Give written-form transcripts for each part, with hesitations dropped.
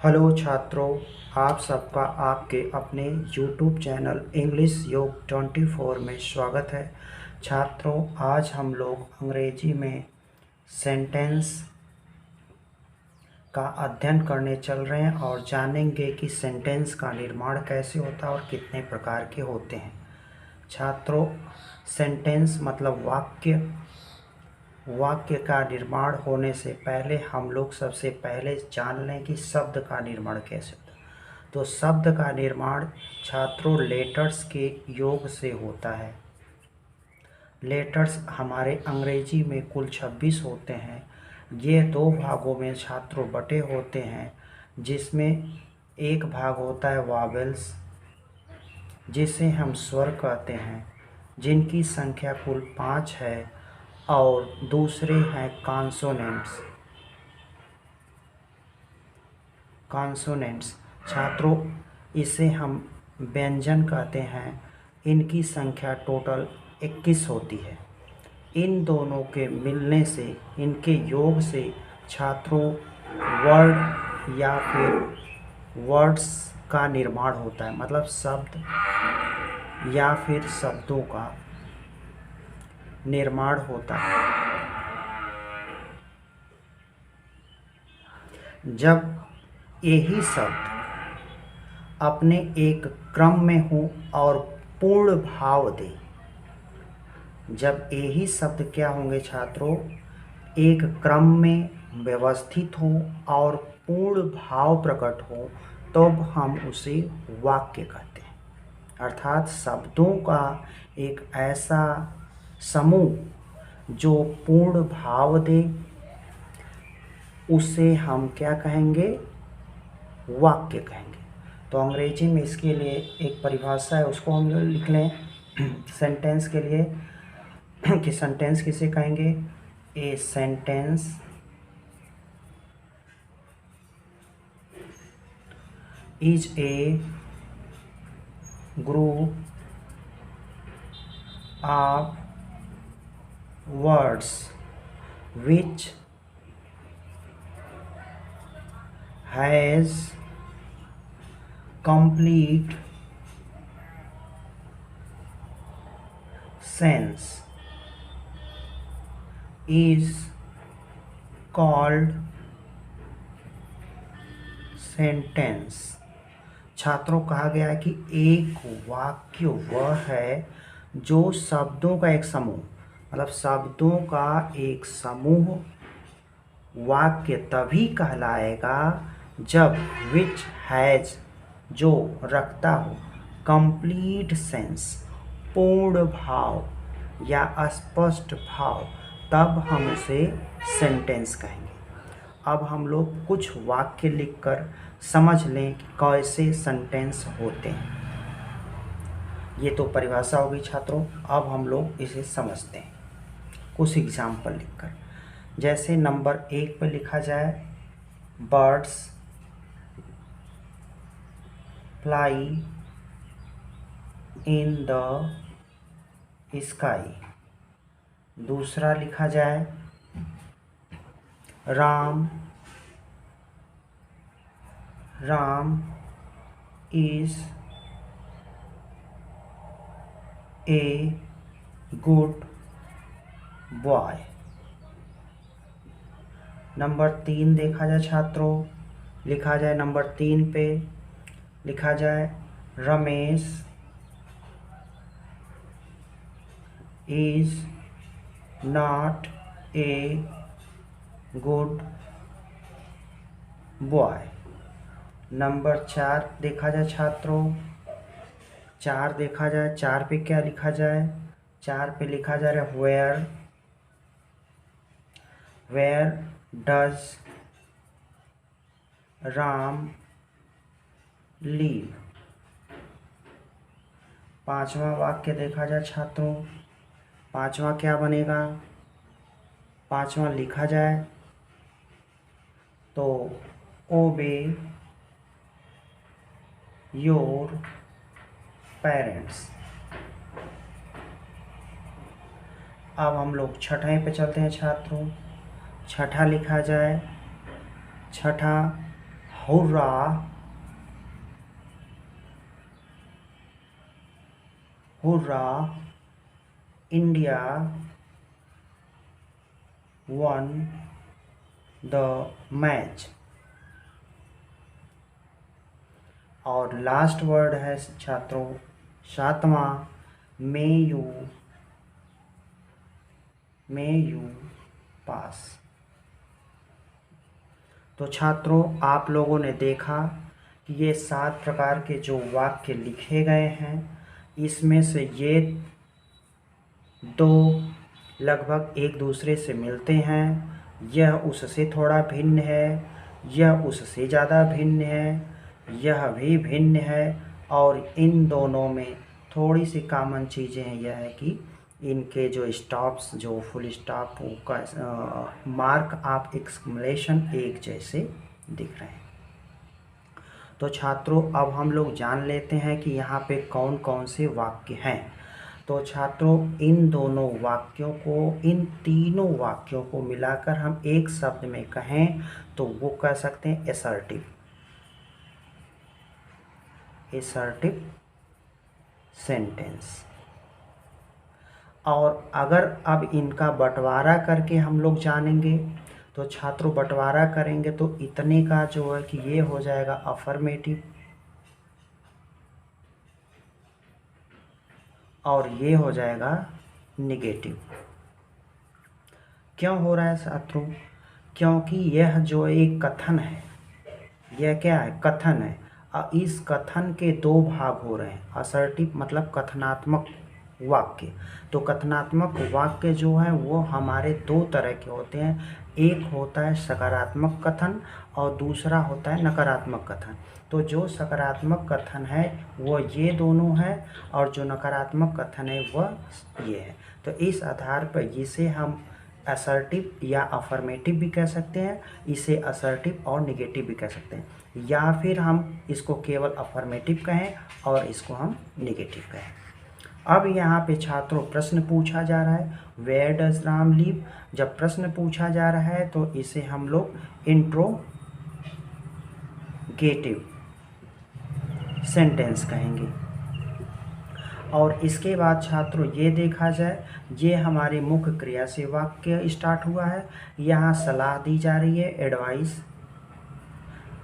Hello छात्रों, आप सबका आपके अपने यूट्यूब चैनल इंग्लिश योग 24 में स्वागत है। छात्रों, आज हम लोग अंग्रेजी में सेंटेंस का अध्ययन करने चल रहे हैं और जानेंगे कि सेंटेंस का निर्माण कैसे होता है और कितने प्रकार के होते हैं। छात्रों, सेंटेंस मतलब वाक्य का निर्माण होने से पहले हम लोग सबसे पहले जान लें कि शब्द का निर्माण कैसे होता है। तो शब्द का निर्माण छात्रों लेटर्स के योग से होता है। लेटर्स हमारे अंग्रेजी में कुल 26 होते हैं। ये दो भागों में छात्रों बटे होते हैं, जिसमें एक भाग होता है वावेल्स, जिसे हम स्वर कहते हैं, जिनकी संख्या कुल 5 है, और दूसरे हैं कॉन्सोनेंट्स। छात्रों, इसे हम व्यंजन कहते हैं। इनकी संख्या टोटल 21 होती है। इन दोनों के मिलने से, इनके योग से छात्रों वर्ड या फिर वर्ड्स का निर्माण होता है, मतलब शब्द या फिर शब्दों का निर्माण होता है। जब यही शब्द अपने एक क्रम में हो और पूर्ण भाव दे। जब यही शब्द क्या होंगे छात्रों, एक क्रम में व्यवस्थित हो और पूर्ण भाव प्रकट हो, तब हम उसे वाक्य कहते हैं। अर्थात शब्दों का एक ऐसा समूह जो पूर्ण भाव दे, उसे हम क्या कहेंगे, वाक्य कहेंगे। तो अंग्रेजी में इसके लिए एक परिभाषा है, उसको हम लोग लिख लें सेंटेंस के लिए कि सेंटेंस किसे कहेंगे। A sentence is a group of words which has complete sense is called sentence। छात्रों, कहा गया है कि एक वाक्य वह है जो शब्दों का एक समूह, मतलब शब्दों का एक समूह वाक्य तभी कहलाएगा जब विच हैज, जो रखता हो, कंप्लीट सेंस, पूर्ण भाव या स्पष्ट भाव, तब हम उसे सेंटेंस कहेंगे। अब हम लोग कुछ वाक्य लिखकर समझ लें कि कैसे सेंटेंस होते हैं। ये तो परिभाषा होगी छात्रों। अब हम लोग इसे समझते हैं कुछ एग्जाम्पल लिखकर। जैसे नंबर 1 पर लिखा जाए, birds fly in the sky. दूसरा लिखा जाए, Ram is a good boy. Number 3 देखा जाए छात्रों, लिखा जाए नंबर 3 पे लिखा जाए, Ramesh is not a good boy. Number 4 देखा जाए छात्रों, 4 देखा जाए, 4 पे क्या लिखा जाए, 4 पे लिखा जा रहा है, वेयर डज राम लीव। 5वां वाक्य देखा जाए छात्रों, 5वां क्या बनेगा, 5वां लिखा जाए तो ओबे योर पेरेंट्स। अब हम लोग छठे पे चलते हैं छात्रों। छठा लिखा जाए, छठा hurrah, hurrah, India won the match. और लास्ट वर्ड है छात्रों 7वां, मे यू पास। तो छात्रों आप लोगों ने देखा कि ये 7 प्रकार के जो वाक्य लिखे गए हैं, इसमें से ये 2 लगभग एक दूसरे से मिलते हैं, यह उससे थोड़ा भिन्न है, यह उससे ज़्यादा भिन्न है, यह भी भिन्न है, और इन दोनों में थोड़ी सी कॉमन चीज़ें हैं। यह है कि इनके जो स्टॉप्स, जो फुल स्टॉप का मार्क ऑफ एक्सक्लेमेशन एक जैसे दिख रहे हैं। तो छात्रों अब हम लोग जान लेते हैं कि यहाँ पे कौन कौन से वाक्य हैं। तो छात्रों इन दोनों वाक्यों को, इन तीनों वाक्यों को मिलाकर हम एक शब्द में कहें तो वो कह सकते हैं असर्टिव, असर्टिव सेंटेंस। और अगर अब इनका बंटवारा करके हम लोग जानेंगे तो छात्रों बंटवारा करेंगे तो इतने का जो है कि ये हो जाएगा अफर्मेटिव, और ये हो जाएगा निगेटिव। क्यों हो रहा है छात्रों? क्योंकि यह जो एक कथन है, यह क्या है? कथन है। इस कथन के 2 भाग हो रहे हैं। असर्टिव मतलब कथनात्मक वाक्य। तो कथनात्मक वाक्य जो है वो हमारे 2 तरह के होते हैं। एक होता है सकारात्मक कथन और दूसरा होता है नकारात्मक कथन। तो जो सकारात्मक कथन है वो ये दोनों है, और जो नकारात्मक कथन है वह ये है। तो इस आधार पर इसे हम असर्टिव या अफर्मेटिव भी कह सकते हैं, इसे असर्टिव और निगेटिव भी कह सकते हैं, या फिर हम इसको केवल अफर्मेटिव कहें और इसको हम निगेटिव कहें। अब यहाँ पे छात्रों प्रश्न पूछा जा रहा है, वेयर डज राम लिव। जब प्रश्न पूछा जा रहा है तो इसे हम लोग इंट्रोगेटिव सेंटेंस कहेंगे। और इसके बाद छात्रों ये देखा जाए, ये हमारे मुख्य क्रिया से वाक्य स्टार्ट हुआ है। यहाँ सलाह दी जा रही है, एडवाइस,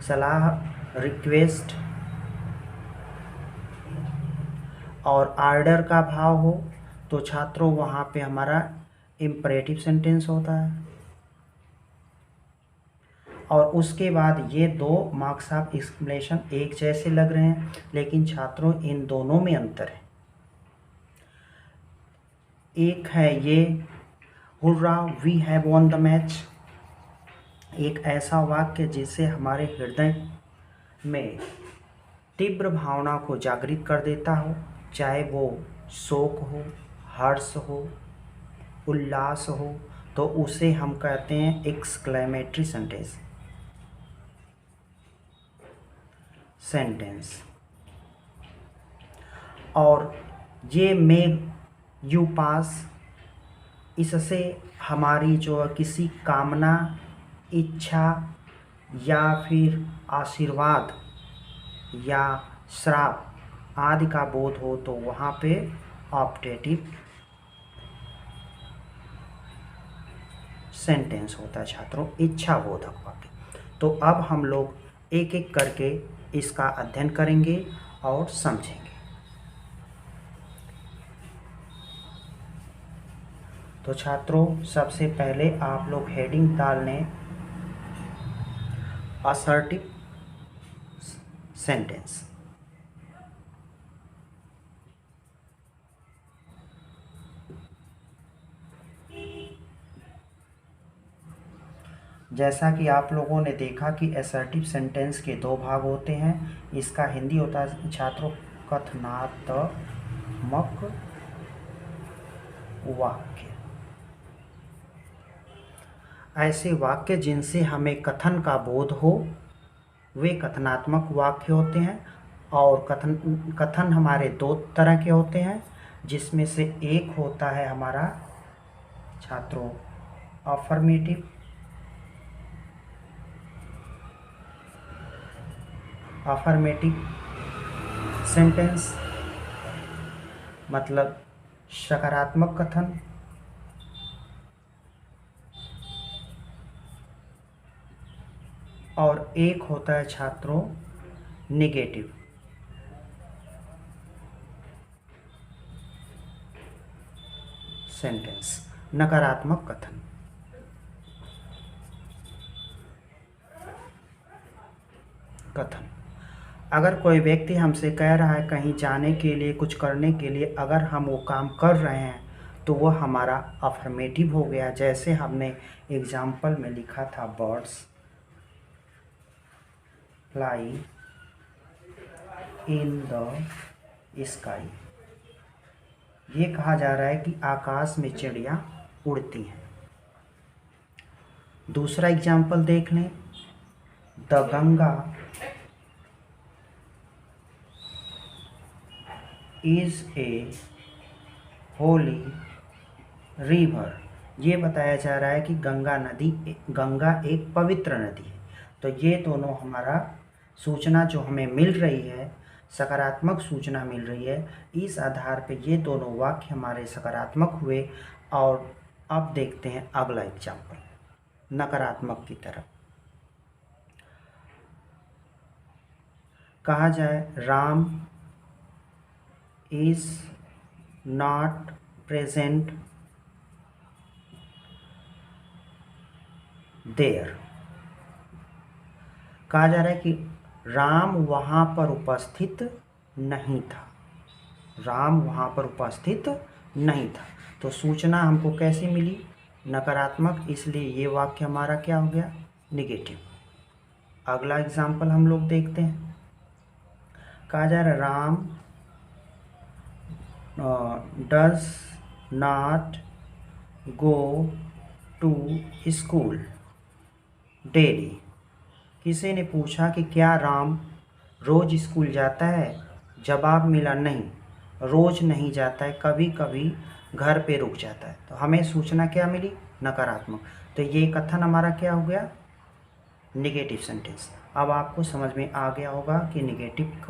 सलाह, रिक्वेस्ट, और आर्डर का भाव हो तो छात्रों वहाँ पे हमारा इम्परेटिव सेंटेंस होता है। और उसके बाद ये 2 मार्क्स ऑफ एक्सक्लेमेशन एक जैसे लग रहे हैं, लेकिन छात्रों इन दोनों में अंतर है। एक है ये hurrah we have won the match, एक ऐसा वाक्य जिससे हमारे हृदय में तीव्र भावना को जागृत कर देता हो, चाहे वो शोक हो, हर्ष हो, उल्लास हो, तो उसे हम कहते हैं एक्सक्लेमेटरी सेंटेंस। और ये मे यू पास, इससे हमारी जो किसी कामना, इच्छा या फिर आशीर्वाद या श्राप आदि का बोध हो तो वहाँ पे ऑप्टेटिव सेंटेंस होता है छात्रों, इच्छा बोधक वाक्य। तो अब हम लोग एक एक करके इसका अध्ययन करेंगे और समझेंगे। तो छात्रों सबसे पहले आप लोग हेडिंग डाल लें असर्टिव सेंटेंस। जैसा कि आप लोगों ने देखा कि असर्टिव सेंटेंस के 2 भाग होते हैं। इसका हिंदी होता है छात्रों कथनात्मक वाक्य। ऐसे वाक्य जिनसे हमें कथन का बोध हो वे कथनात्मक वाक्य होते हैं। और कथन हमारे 2 तरह के होते हैं, जिसमें से एक होता है हमारा छात्रों अफर्मेटिव अफर्मेटिव सेंटेंस मतलब सकारात्मक कथन, और एक होता है छात्रों नेगेटिव सेंटेंस, नकारात्मक कथन। अगर कोई व्यक्ति हमसे कह रहा है कहीं जाने के लिए, कुछ करने के लिए, अगर हम वो काम कर रहे हैं तो वह हमारा अफर्मेटिव हो गया। जैसे हमने एग्जाम्पल में लिखा था birds fly in the sky. ये कहा जा रहा है कि आकाश में चिड़िया उड़ती हैं। दूसरा एग्जाम्पल देख लें, the Ganga is a Holi river. ये बताया जा रहा है कि गंगा एक पवित्र नदी है। तो ये दोनों हमारा सूचना जो हमें मिल रही है, सकारात्मक सूचना मिल रही है, इस आधार पे ये दोनों वाक्य हमारे सकारात्मक हुए। और अब देखते हैं अगला एग्जाम्पल, नकारात्मक की तरफ। कहा जाए Ram is not present there. कहा जा रहा है कि राम वहाँ पर उपस्थित नहीं था। राम वहाँ पर उपस्थित नहीं था। तो सूचना हमको कैसे मिली? नकारात्मक, इसलिए ये वाक्य हमारा क्या हो गया? निगेटिव। अगला एग्जाम्पल हम लोग देखते हैं। कहा जा रहा है Ram does not go to school daily. किसी ने पूछा कि क्या राम रोज़ स्कूल जाता है? जवाब मिला नहीं, रोज़ नहीं जाता है, कभी कभी घर पे रुक जाता है। तो हमें सूचना क्या मिली? नकारात्मक। तो ये कथन हमारा क्या हो गया? Negative sentence. अब आपको समझ में आ गया होगा कि नेगेटिव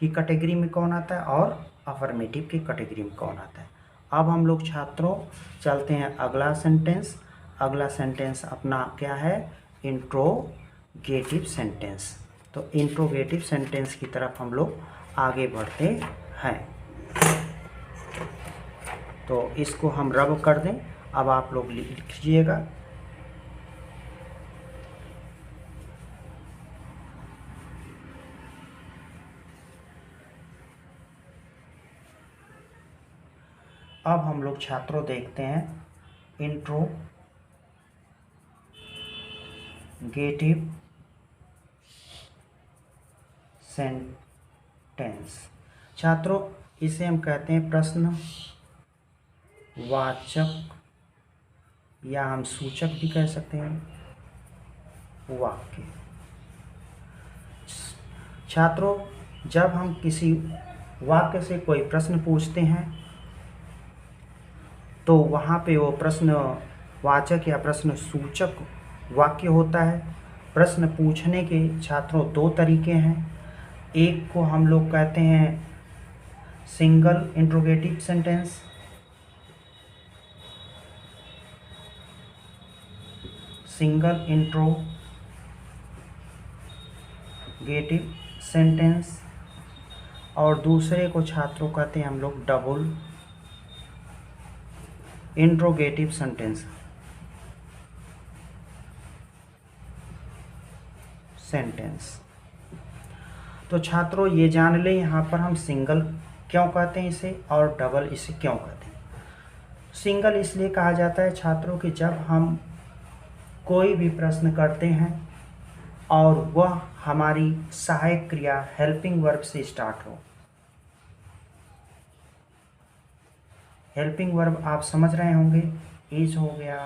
की कैटेगरी में कौन आता है और अफर्मेटिव की कैटेगरी में कौन आता है। अब हम लोग छात्रों चलते हैं अगला सेंटेंस। अगला सेंटेंस अपना क्या है? Interrogative sentence. तो इंट्रोगेटिव सेंटेंस की तरफ हम लोग आगे बढ़ते हैं। तो इसको हम रब कर दें। अब आप लोग लिखिएगा। अब हम लोग छात्रों देखते हैं इंट्रोगेटिव सेंटेंस। छात्रों इसे हम कहते हैं प्रश्नवाचक या हम सूचक भी कह सकते हैं वाक्य। छात्रों जब हम किसी वाक्य से कोई प्रश्न पूछते हैं तो वहाँ पे वो प्रश्नवाचक या प्रश्न सूचक वाक्य होता है। प्रश्न पूछने के छात्रों दो तरीके हैं। एक को हम लोग कहते हैं single interrogative sentence, single interrogative sentence, और दूसरे को छात्रों कहते हैं हम लोग डबल इंट्रोगेटिव सेंटेंस। तो छात्रों ये जान लें यहाँ पर हम सिंगल क्यों कहते हैं इसे और डबल इसे क्यों कहते हैं। सिंगल इसलिए कहा जाता है छात्रों कि जब हम कोई भी प्रश्न करते हैं और वह हमारी सहायक क्रिया हेल्पिंग वर्ब से स्टार्ट हो। हेल्पिंग वर्ब आप समझ रहे होंगे, इज हो गया,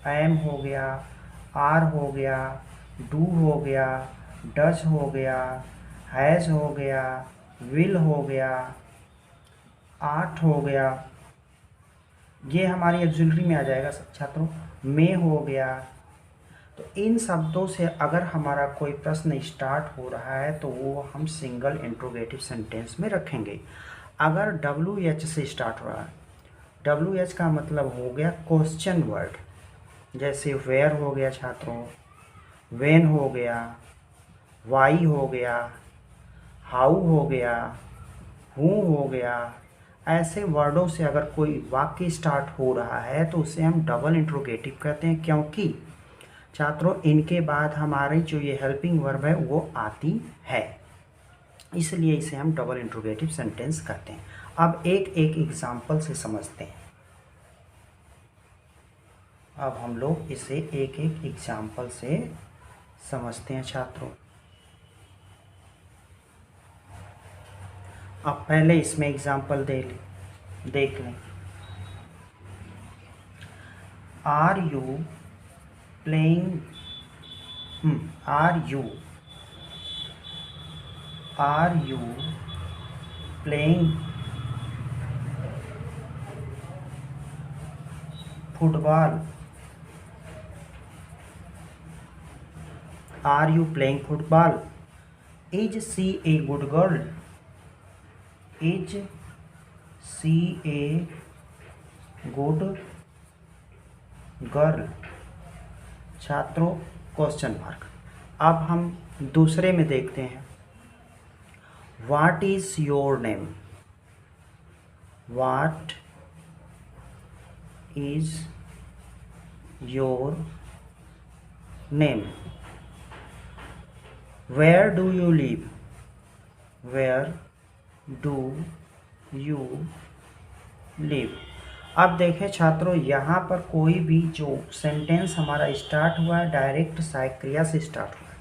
एम हो गया, आर हो गया, डू हो गया, डज हो गया, हैज़ हो गया, विल हो गया, आर्ट हो गया। ये हमारी ऑक्सिलरी में आ जाएगा छात्रों। मे हो गया। तो इन शब्दों से अगर हमारा कोई प्रश्न स्टार्ट हो रहा है तो वो हम सिंगल इंट्रोगेटिव सेंटेंस में रखेंगे। अगर WH से स्टार्ट हो रहा है, WH का मतलब हो गया क्वेश्चन वर्ड, जैसे वेयर हो गया छात्रों, व्हेन हो गया, वाई हो गया, हाउ हो गया, हु हो गया। ऐसे वर्डों से अगर कोई वाक्य स्टार्ट हो रहा है तो उसे हम डबल इंट्रोगेटिव कहते हैं, क्योंकि छात्रों इनके बाद हमारी जो ये हेल्पिंग वर्ब है वो आती है, इसलिए इसे हम डबल इंट्रोगेटिव सेंटेंस कहते हैं। अब एक एक एग्जाम्पल से समझते हैं। अब हम लोग इसे एक एक एग्जाम्पल से समझते हैं छात्रों। अब पहले इसमें एग्जाम्पल देख लें। Are you playing, are you playing football, are you playing football, is she a good girl, is she a good girl. छात्रों क्वेश्चन मार्क। अब हम दूसरे में देखते हैं। What is your name, what is your name, where do you live, where do you live. अब देखें छात्रों, यहाँ पर कोई भी जो सेंटेंस हमारा स्टार्ट हुआ है डायरेक्ट सहायक क्रिया से स्टार्ट हुआ है,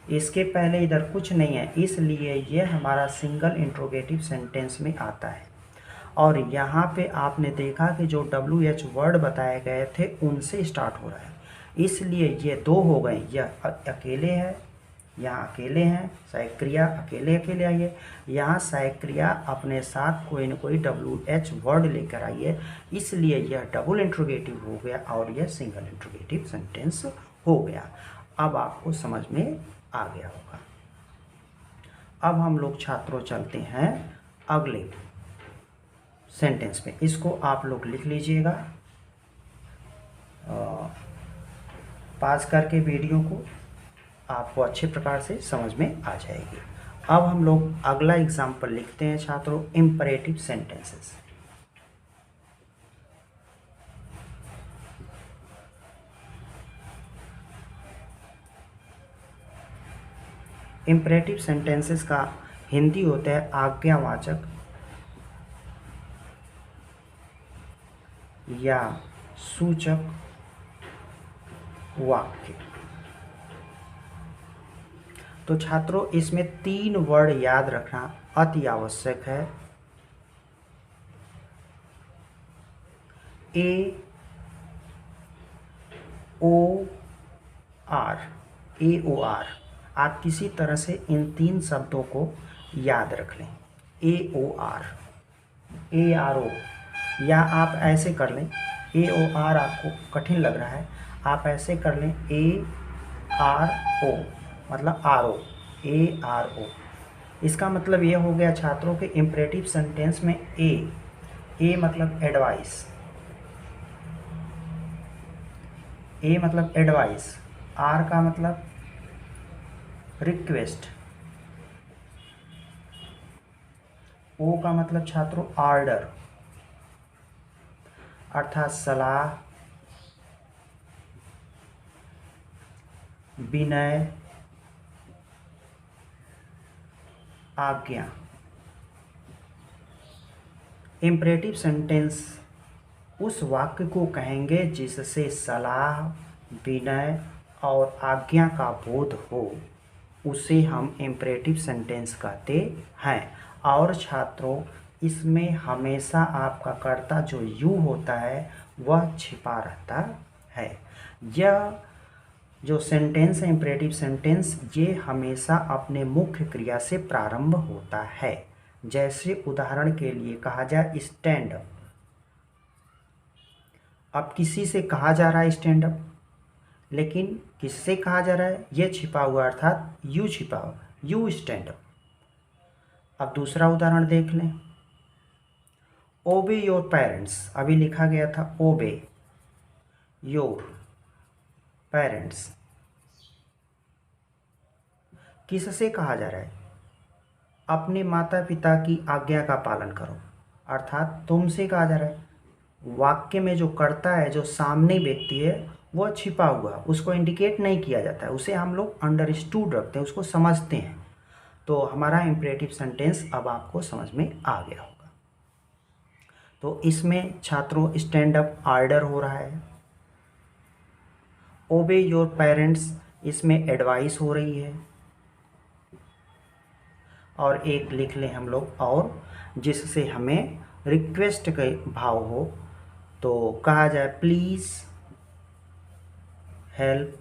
इसके पहले इधर कुछ नहीं है, इसलिए ये हमारा सिंगल इंट्रोगेटिव सेंटेंस में आता है। और यहाँ पे आपने देखा कि जो WH वर्ड बताए गए थे उनसे स्टार्ट हो रहा है, इसलिए ये दो हो गए। यह अकेले है, यहाँ अकेले हैं, सहायक क्रिया अकेले अकेले आइए, यहाँ सहायक क्रिया अपने साथ कोई न कोई WH वर्ड लेकर आइए, इसलिए यह डबल इंट्रोगेटिव हो गया और यह सिंगल इंट्रोगेटिव सेंटेंस हो गया। अब आपको समझ में आ गया होगा। अब हम लोग छात्रों चलते हैं अगले सेंटेंस में। इसको आप लोग लिख लीजिएगा पास करके वीडियो को, आपको अच्छे प्रकार से समझ में आ जाएगी। अब हम लोग अगला एग्जाम्पल लिखते हैं छात्रों, इम्परेटिव सेंटेंसेस। इम्परेटिव सेंटेंसेस का हिंदी होता है आज्ञावाचक या सूचक वाक्य। तो छात्रों इसमें 3 वर्ड याद रखना अति आवश्यक है। AOR, आप किसी तरह से इन 3 शब्दों को याद रख लें। AOR, ARO, या आप ऐसे कर लें, AOR आपको कठिन लग रहा है, आप ऐसे कर लें ARO, मतलब RO, ARO। इसका मतलब ये हो गया छात्रों के इम्परेटिव सेंटेंस में A मतलब एडवाइस, A मतलब एडवाइस, R का मतलब रिक्वेस्ट, O का मतलब छात्रों ऑर्डर, अर्थात सलाह, विनय, आज्ञा। इम्परेटिव सेंटेंस उस वाक्य को कहेंगे जिससे सलाह, विनय और आज्ञा का बोध हो, उसे हम इम्परेटिव सेंटेंस कहते हैं। और छात्रों इसमें हमेशा आपका कर्ता जो यू होता है वह छिपा रहता है। यह जो सेंटेंस है इम्परेटिव सेंटेंस, ये हमेशा अपने मुख्य क्रिया से प्रारंभ होता है। जैसे उदाहरण के लिए कहा जाए स्टैंड अप, अब किसी से कहा जा रहा है स्टैंड अप, लेकिन किससे कहा जा रहा है? ये छिपा हुआ अर्थात यू छिपा हुआ, यू स्टैंड अप। अब दूसरा उदाहरण देख लें, ओबे योर पेरेंट्स। अभी लिखा गया था ओबे योर पेरेंट्स, किससे कहा जा रहा है? अपने माता पिता की आज्ञा का पालन करो, अर्थात तुमसे कहा जा रहा है। वाक्य में जो कर्ता है, जो सामने व्यक्ति है, वह छिपा हुआ, उसको इंडिकेट नहीं किया जाता है, उसे हम लोग अंडरस्टूड रखते हैं, उसको समझते हैं। तो हमारा इम्परेटिव सेंटेंस अब आपको समझ में आ गया होगा। तो इसमें छात्रों स्टैंड अप ऑर्डर हो रहा है, ओबे योर पेरेंट्स इसमें एडवाइस हो रही है, और एक लिख लें हम लोग और, जिससे हमें रिक्वेस्ट के भाव हो, तो कहा जाए प्लीज़ हेल्प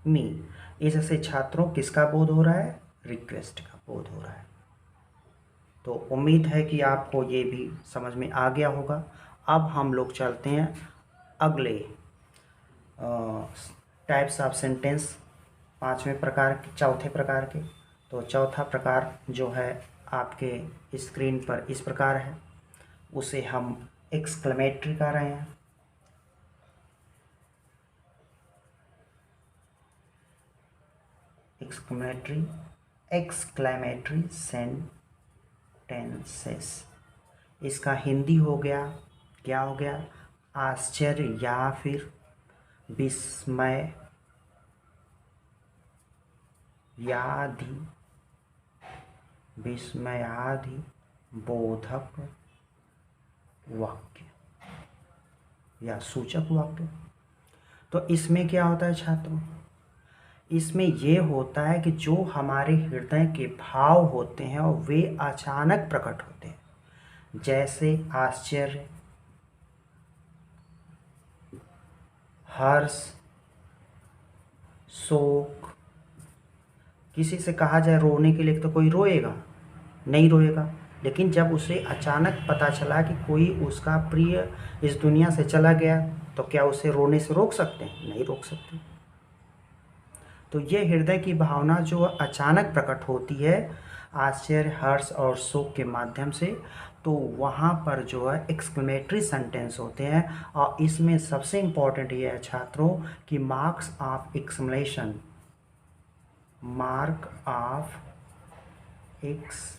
मी। इससे छात्रों किसका बोध हो रहा है? रिक्वेस्ट का बोध हो रहा है। तो उम्मीद है कि आपको ये भी समझ में आ गया होगा। अब हम लोग चलते हैं अगले टाइप्स ऑफ सेंटेंस, पांचवें प्रकार के, चौथे प्रकार के। तो चौथा प्रकार जो है आपके स्क्रीन पर इस प्रकार है, उसे हम एक्सक्लेमेटरी कह रहे हैं। Exclamatory sentences. इसका हिंदी हो गया, क्या हो गया? आश्चर्य या फिर विस्मय यादि, विस्मयादि बोधक वाक्य या सूचक वाक्य। तो इसमें क्या होता है छात्रों? इसमें ये होता है कि जो हमारे हृदय के भाव होते हैं और वे अचानक प्रकट होते हैं, जैसे आश्चर्य, हर्ष, शोक। किसी से कहा जाए रोने के लिए, तो कोई रोएगा? नहीं रोएगा। लेकिन जब उसे अचानक पता चला कि कोई उसका प्रिय इस दुनिया से चला गया, तो क्या उसे रोने से रोक सकते हैं? नहीं रोक सकते। तो ये हृदय की भावना जो अचानक प्रकट होती है आश्चर्य, हर्ष और शोक के माध्यम से, तो वहाँ पर जो है एक्सक्लेमेटरी सेंटेंस होते हैं। और इसमें सबसे इम्पोर्टेंट ये है छात्रों कि marks of exclamation, mark of exclamation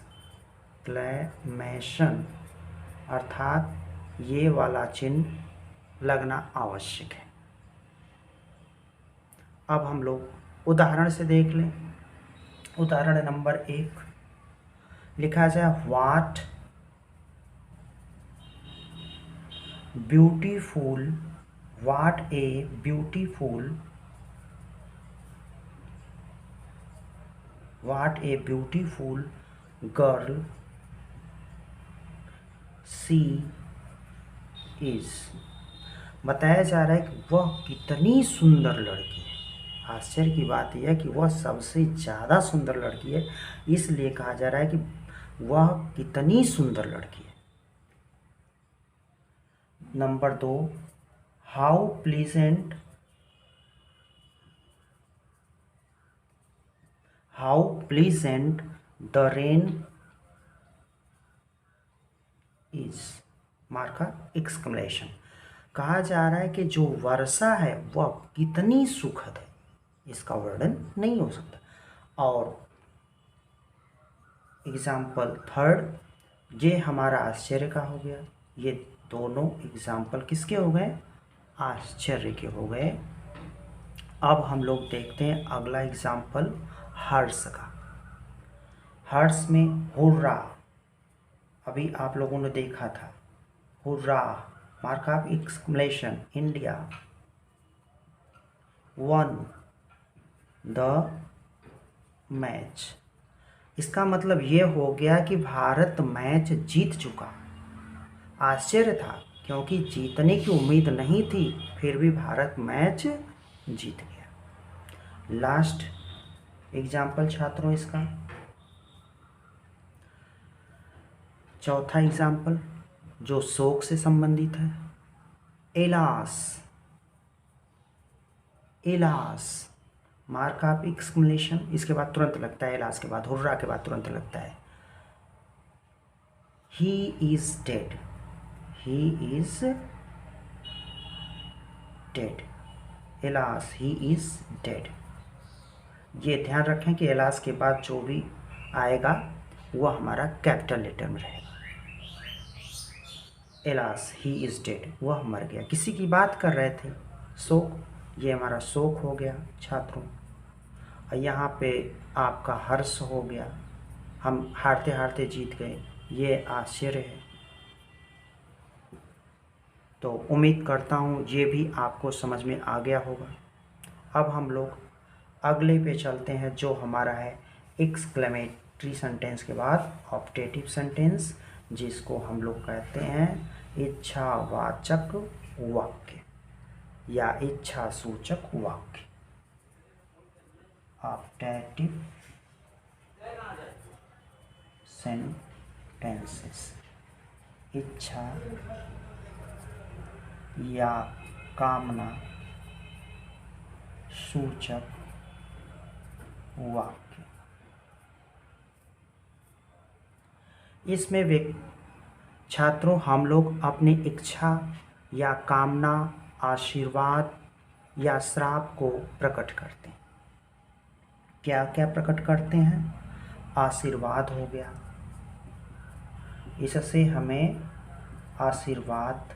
अर्थात ये वाला चिन्ह लगना आवश्यक है। अब हम लोग उदाहरण से देख लें। उदाहरण नंबर 1 लिखा जाए, what beautiful, what a beautiful, what a beautiful girl she is. बताया जा रहा है कि वह कितनी सुंदर लड़की है। आश्चर्य की बात यह है कि वह सबसे ज़्यादा सुंदर लड़की है, इसलिए कहा जा रहा है कि वह कितनी सुंदर लड़की है। Number 2, how pleasant, how pleasant the rain is, मार्का एक्सक्लेमेशन। कहा जा रहा है कि जो वर्षा है वह कितनी सुखद है, इसका वर्णन नहीं हो सकता। और एग्जाम्पल 3, ये हमारा आश्चर्य का हो गया। ये दोनों एग्जाम्पल किसके हो गए? आश्चर्य के हो गए। अब हम लोग देखते हैं अगला एग्जाम्पल हर्ष का। हर्ष में हुर्रा, अभी आप लोगों ने देखा था, hurrah, mark of exclamation, India one the match. इसका मतलब ये हो गया कि भारत मैच जीत चुका। आश्चर्य था क्योंकि जीतने की उम्मीद नहीं थी, फिर भी भारत मैच जीत गया। लास्ट एग्जाम्पल छात्रों इसका, चौथा एग्जाम्पल जो शोक से संबंधित है, alas, alas, mark of exclamation, इसके बाद तुरंत लगता है, एलास के बाद, हुर्रा के बाद तुरंत लगता है। He is dead, he is dead, alas he is dead. ये ध्यान रखें कि एलास के बाद जो भी आएगा वो हमारा कैपिटल लेटर में रहेगा। एलास ही इज डेड, वह मर गया। किसी की बात कर रहे थे, शोक, ये हमारा शोक हो गया छात्रों। और यहाँ पे आपका हर्ष हो गया, हम हारते हारते जीत गए, ये आश्चर्य है। तो उम्मीद करता हूँ ये भी आपको समझ में आ गया होगा। अब हम लोग अगले पे चलते हैं, जो हमारा है एक्सक्लेमेटरी सेंटेंस के बाद ऑप्टेटिव सेंटेंस, जिसको हम लोग कहते हैं इच्छावाचक वाक्य या इच्छा सूचक वाक्य। ऑप्टेटिव सेंटेंसेस, इच्छा या कामना सूचक वाक्य। इसमें छात्रों हम लोग अपनी इच्छा या कामना, आशीर्वाद या श्राप को प्रकट करते हैं। क्या क्या प्रकट करते हैं? आशीर्वाद हो गया, इससे हमें आशीर्वाद,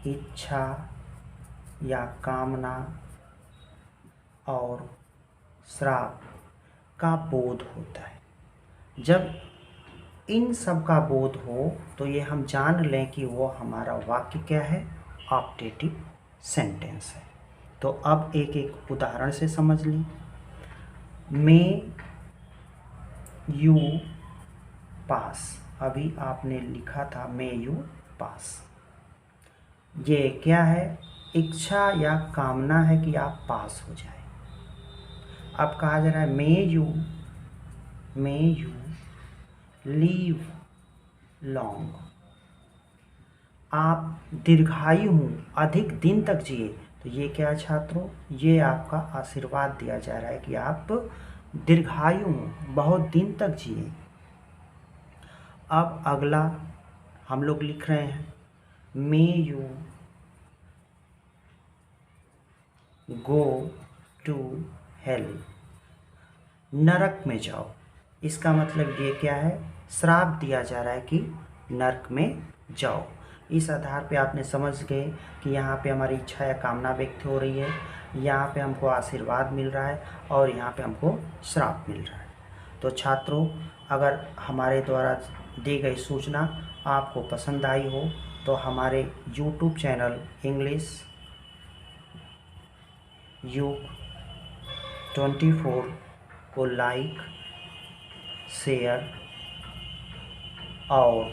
इच्छा या कामना और श्राप का बोध होता है। जब इन सब का बोध हो तो ये हम जान लें कि वो हमारा वाक्य क्या है, ऑप्टेटिव सेंटेंस है। तो अब एक एक उदाहरण से समझ लें। मे यू पास, अभी आपने लिखा था मे यू पास, ये क्या है? इच्छा या कामना है कि आप पास हो जाए। अब कहा जा रहा है मे यू लीव लॉन्ग, आप दीर्घायु हूँ, अधिक दिन तक जिए। तो ये क्या है छात्रों? ये आपका आशीर्वाद दिया जा रहा है कि आप दीर्घायु हूँ, बहुत दिन तक जिए। अब अगला हम लोग लिख रहे हैं may you go to hell, नरक में जाओ। इसका मतलब ये क्या है? श्राप दिया जा रहा है कि नरक में जाओ। इस आधार पे आपने समझ गए कि यहाँ पे हमारी इच्छा या कामना व्यक्त हो रही है, यहाँ पे हमको आशीर्वाद मिल रहा है और यहाँ पे हमको श्राप मिल रहा है। तो छात्रों, अगर हमारे द्वारा दी गई सूचना आपको पसंद आई हो तो हमारे YouTube चैनल इंग्लिश युग 24 को लाइक, शेयर और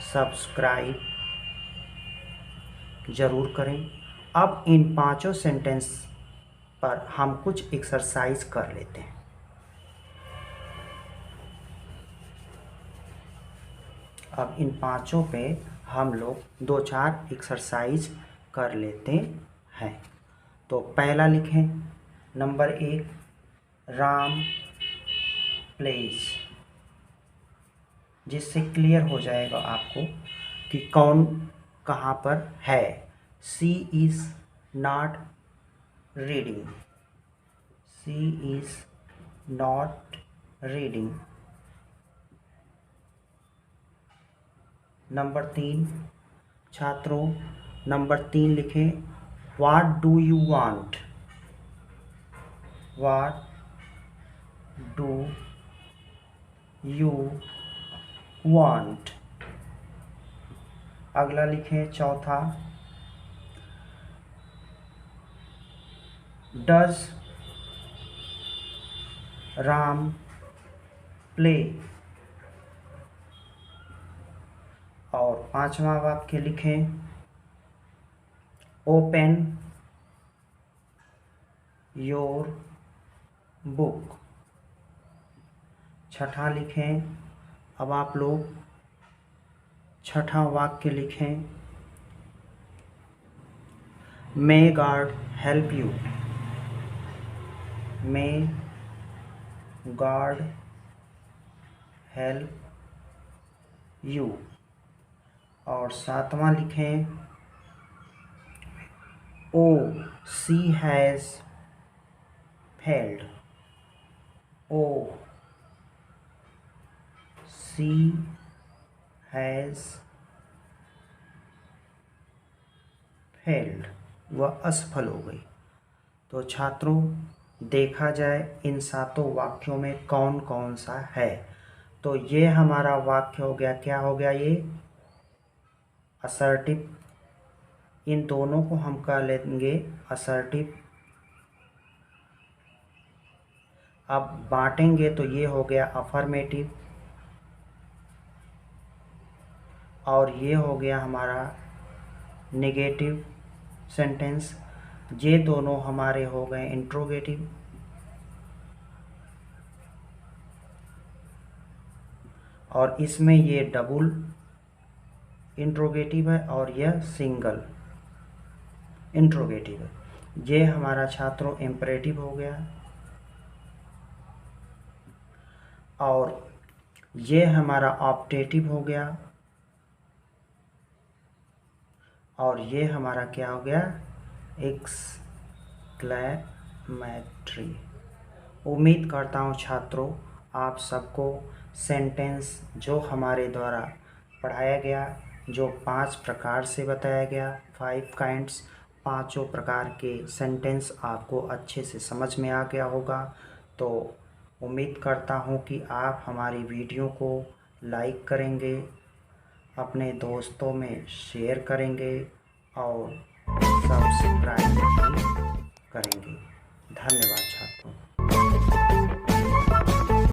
सब्सक्राइब ज़रूर करें। अब इन पांचों सेंटेंस पर हम कुछ एक्सरसाइज कर लेते हैं। अब इन पांचों पे हम लोग 2-4 एक्सरसाइज कर लेते हैं। तो पहला लिखें, नंबर 1, राम प्लेस, जिससे क्लियर हो जाएगा आपको कि कौन कहाँ पर है। She is not reading, she is not reading. Number 3 छात्रों, नंबर 3 लिखें, what do you want, what do you want. अगला लिखें चौथा, डज राम प्ले। और पांचवा वाक्य लिखें, ओपन योर बुक। छठा लिखें, अब आप लोग छठा वाक्य लिखें, may God help you, may God help you. और 7वां लिखें, oh she has failed, oh she has failed, वह असफल हो गई। तो छात्रों, देखा जाए इन 7 वाक्यों में कौन कौन सा है। तो ये हमारा वाक्य हो गया, क्या हो गया ये, असर्टिव। इन दोनों को हम कह लेंगे असर्टिव। अब बांटेंगे तो ये हो गया अफर्मेटिव, और ये हो गया हमारा नेगेटिव सेंटेंस। ये दोनों हमारे हो गए इंट्रोगेटिव। और इसमें ये डबल इंट्रोगेटिव है और यह सिंगल इंट्रोगेटिव है। ये हमारा छात्रों इम्परेटिव हो गया, और ये हमारा ऑप्टेटिव हो गया, और ये हमारा क्या हो गया, एक्सक्लेमेटरी। उम्मीद करता हूँ छात्रों आप सबको सेंटेंस जो हमारे द्वारा पढ़ाया गया, जो 5 प्रकार से बताया गया, 5 काइंड्स, 5 प्रकार के सेंटेंस आपको अच्छे से समझ में आ गया होगा। तो उम्मीद करता हूँ कि आप हमारी वीडियो को लाइक करेंगे, अपने दोस्तों में शेयर करेंगे और सब्सक्राइब भी करेंगे। धन्यवाद छात्रों।